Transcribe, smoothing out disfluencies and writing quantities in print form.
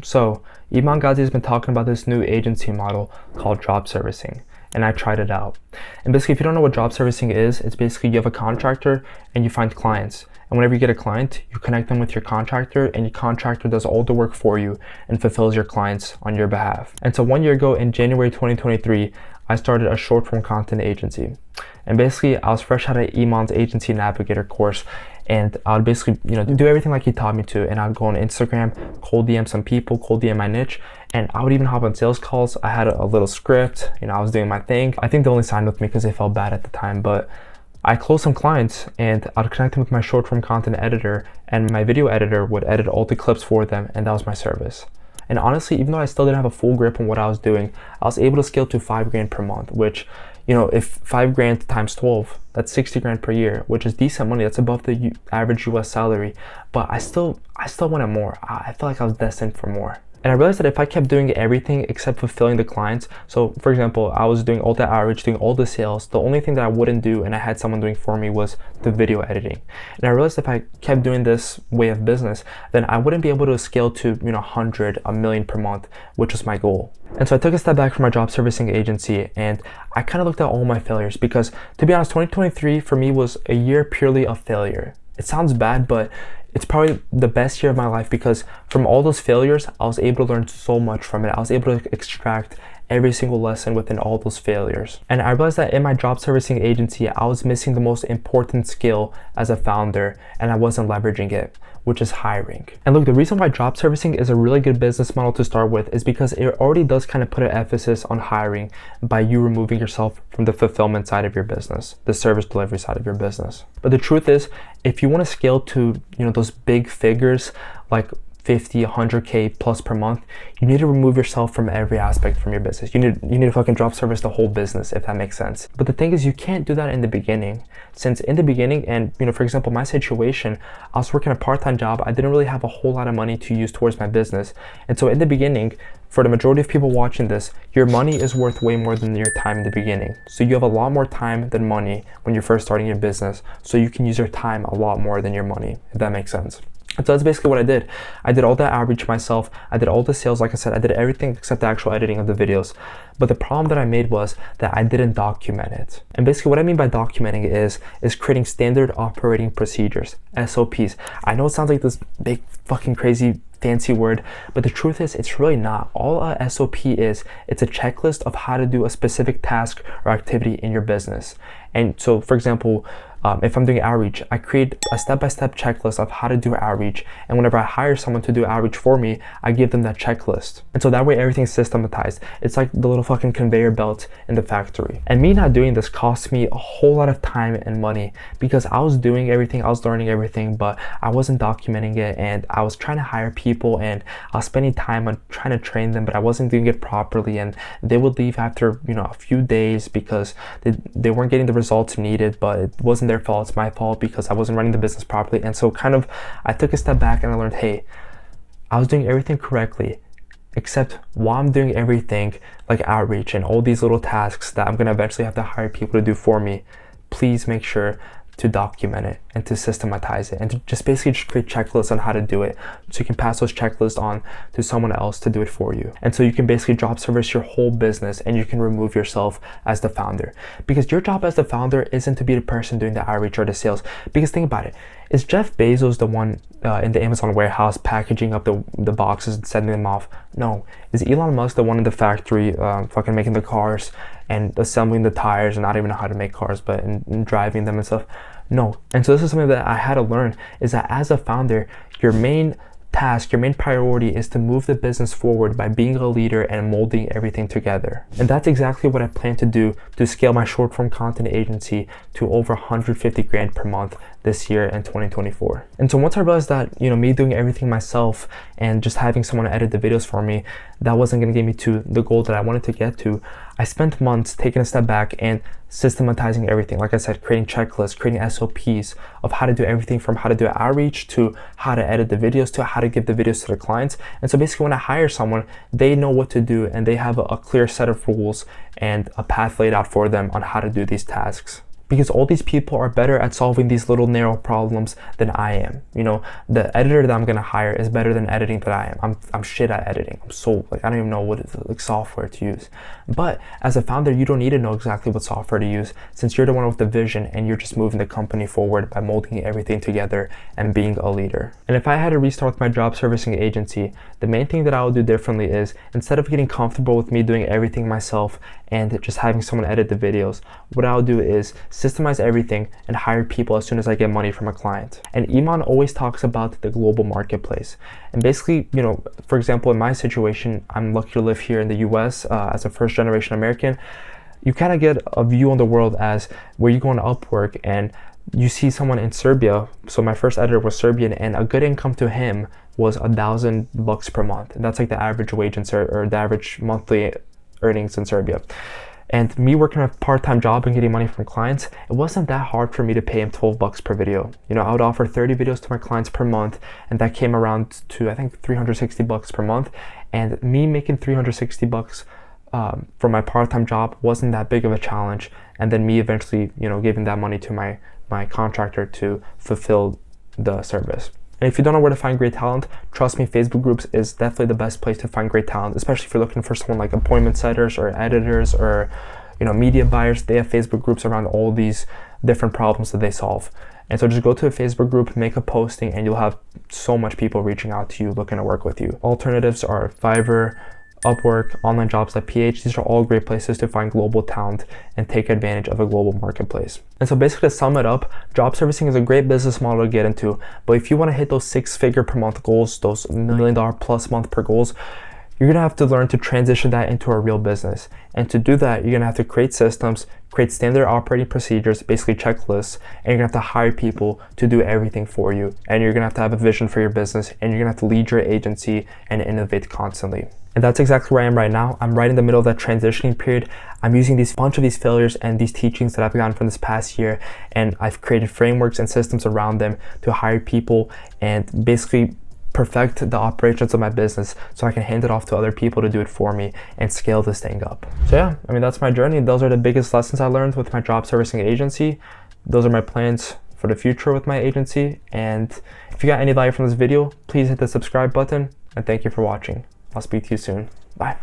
So, Iman Gadzhi has been talking about this new agency model called job servicing, and I tried it out. And basically, if you don't know what job servicing is, it's basically you have a contractor and you find clients. And whenever you get a client, you connect them with your contractor, and your contractor does all the work for you and fulfills your clients on your behalf. And so 1 year ago in January 2023, I started a short form content agency. And basically, I was fresh out of Iman's Agency Navigator course, and I would basically, do everything like he taught me to. And I'd go on Instagram, cold DM some people, cold DM my niche, and I would even hop on sales calls. I had a little script, I was doing my thing. I think they only signed with me because they felt bad at the time, but I closed some clients and I'd connect them with my short form content editor, and my video editor would edit all the clips for them, and that was my service. And honestly, even though I still didn't have a full grip on what I was doing, I was able to scale to $5,000 per month, which, if $5,000 times 12, that's 60 grand per year, which is decent money. That's above the average US salary. But I still wanted more. I felt like I was destined for more. And I realized that if I kept doing everything except fulfilling the clients, so for example, I was doing all the outreach, doing all the sales, the only thing that I wouldn't do and I had someone doing for me was the video editing. And I realized if I kept doing this way of business, then I wouldn't be able to scale to, 100, a million per month, which was my goal. And so I took a step back from my job servicing agency, and I kind of looked at all my failures, because to be honest, 2023 for me was a year purely of failure. It sounds bad, but it's probably the best year of my life, because from all those failures, I was able to learn so much from it. I was able to extract every single lesson within all those failures. And I realized that in my job servicing agency, I was missing the most important skill as a founder, and I wasn't leveraging it, which is hiring. And look, the reason why job servicing is a really good business model to start with is because it already does kind of put an emphasis on hiring by you removing yourself from the fulfillment side of your business, the service delivery side of your business. But the truth is, if you want to scale to, those big figures like 50, 100K plus per month, you need to remove yourself from every aspect from your business. You need to fucking drop service the whole business, if that makes sense. But the thing is, you can't do that in the beginning. Since in the beginning, and for example, my situation, I was working a part-time job. I didn't really have a whole lot of money to use towards my business. And so in the beginning, for the majority of people watching this, your money is worth way more than your time in the beginning. So you have a lot more time than money when you're first starting your business. So you can use your time a lot more than your money, if that makes sense. And so that's basically what I did. I did all that outreach myself. I did all the sales, like I said. I did everything except the actual editing of the videos. But the problem that I made was that I didn't document it. And basically what I mean by documenting it is creating standard operating procedures, SOPs. I know it sounds like this big fucking crazy fancy word, but the truth is it's really not. All a SOP is, it's a checklist of how to do a specific task or activity in your business. And so, for example, if I'm doing outreach, I create a step-by-step checklist of how to do outreach. And whenever I hire someone to do outreach for me, I give them that checklist. And so that way everything's systematized. It's like the little fucking conveyor belt in the factory. And me not doing this cost me a whole lot of time and money, because I was doing everything, I was learning everything, but I wasn't documenting it. And I was trying to hire people, and I was spending time on trying to train them, but I wasn't doing it properly. And they would leave after, a few days because they weren't getting the results needed, but it wasn't their fault, it's my fault because I wasn't running the business properly. And so I took a step back and I learned, hey, I was doing everything correctly, except while I'm doing everything like outreach and all these little tasks that I'm gonna eventually have to hire people to do for me, please make sure to document it and to systematize it, and to just basically create checklists on how to do it, so you can pass those checklists on to someone else to do it for you. And so you can basically job service your whole business, and you can remove yourself as the founder, because your job as the founder isn't to be the person doing the outreach or the sales. Because think about it, is Jeff Bezos the one in the Amazon warehouse packaging up the boxes and sending them off? No. Is Elon Musk the one in the factory fucking making the cars and assembling the tires, and not even know how to make cars, but and driving them and stuff? No. And so this is something that I had to learn, is that as a founder, your main task, your main priority is to move the business forward by being a leader and molding everything together. And that's exactly what I plan to do to scale my short form content agency to over 150 grand per month this year in 2024. And so once I realized that, me doing everything myself and just having someone edit the videos for me, that wasn't going to get me to the goal that I wanted to get to, I spent months taking a step back and systematizing everything. Like I said, creating checklists, creating SOPs of how to do everything from how to do outreach to how to edit the videos to how to give the videos to the clients. And so basically when I hire someone, they know what to do, and they have a clear set of rules and a path laid out for them on how to do these tasks. because all these people are better at solving these little narrow problems than I am. You know, the editor that I'm gonna hire is better than editing that I am. I'm shit at editing. I'm so, like, I don't even know what like software to use. But as a founder, you don't need to know exactly what software to use, since you're the one with the vision and you're just moving the company forward by molding everything together and being a leader. And if I had to restart with my job servicing agency, the main thing that I would do differently is, instead of getting comfortable with me doing everything myself and just having someone edit the videos, what I'll do is systemize everything and hire people as soon as I get money from a client. And Iman always talks about the global marketplace. And basically, you know, for example, in my situation, I'm lucky to live here in the US as a first generation American. You kind of get a view on the world as where you go on Upwork and you see someone in Serbia. So my first editor was Serbian, and a good income to him was $1,000 per month. And that's like the average wage in or the average monthly earnings in Serbia. And me working a part-time job and getting money from clients, it wasn't that hard for me to pay him $12 per video. You know, I would offer 30 videos to my clients per month, and that came around to, I think, $360 per month. And me making $360 from my part-time job wasn't that big of a challenge. And then me eventually, you know, giving that money to my contractor to fulfill the service. And if you don't know where to find great talent, trust me, Facebook groups is definitely the best place to find great talent, especially if you're looking for someone like appointment setters or editors or, you know, media buyers. They have Facebook groups around all these different problems that they solve. And so just go to a Facebook group, make a posting, and you'll have so much people reaching out to you looking to work with you. Alternatives are Fiverr, Upwork, onlinejobs.ph. These are all great places to find global talent and take advantage of a global marketplace. And so basically, to sum it up, job servicing is a great business model to get into, but if you want to hit those 6-figure per month goals, those $1 million plus month per goals, you're gonna have to learn to transition that into a real business. And to do that, you're gonna have to create systems, create standard operating procedures, basically checklists, and you're gonna have to hire people to do everything for you. And you're gonna have a vision for your business, and you're gonna have to lead your agency and innovate constantly. And that's exactly where I am right now. I'm right in the middle of that transitioning period. I'm using bunch of these failures and these teachings that I've gotten from this past year, and I've created frameworks and systems around them to hire people and basically perfect the operations of my business so I can hand it off to other people to do it for me and scale this thing up. So yeah, I mean, that's my journey. Those are the biggest lessons I learned with my job servicing agency. Those are my plans for the future with my agency. And if you got any value from this video, please hit the subscribe button, and thank you for watching. I'll speak to you soon. Bye.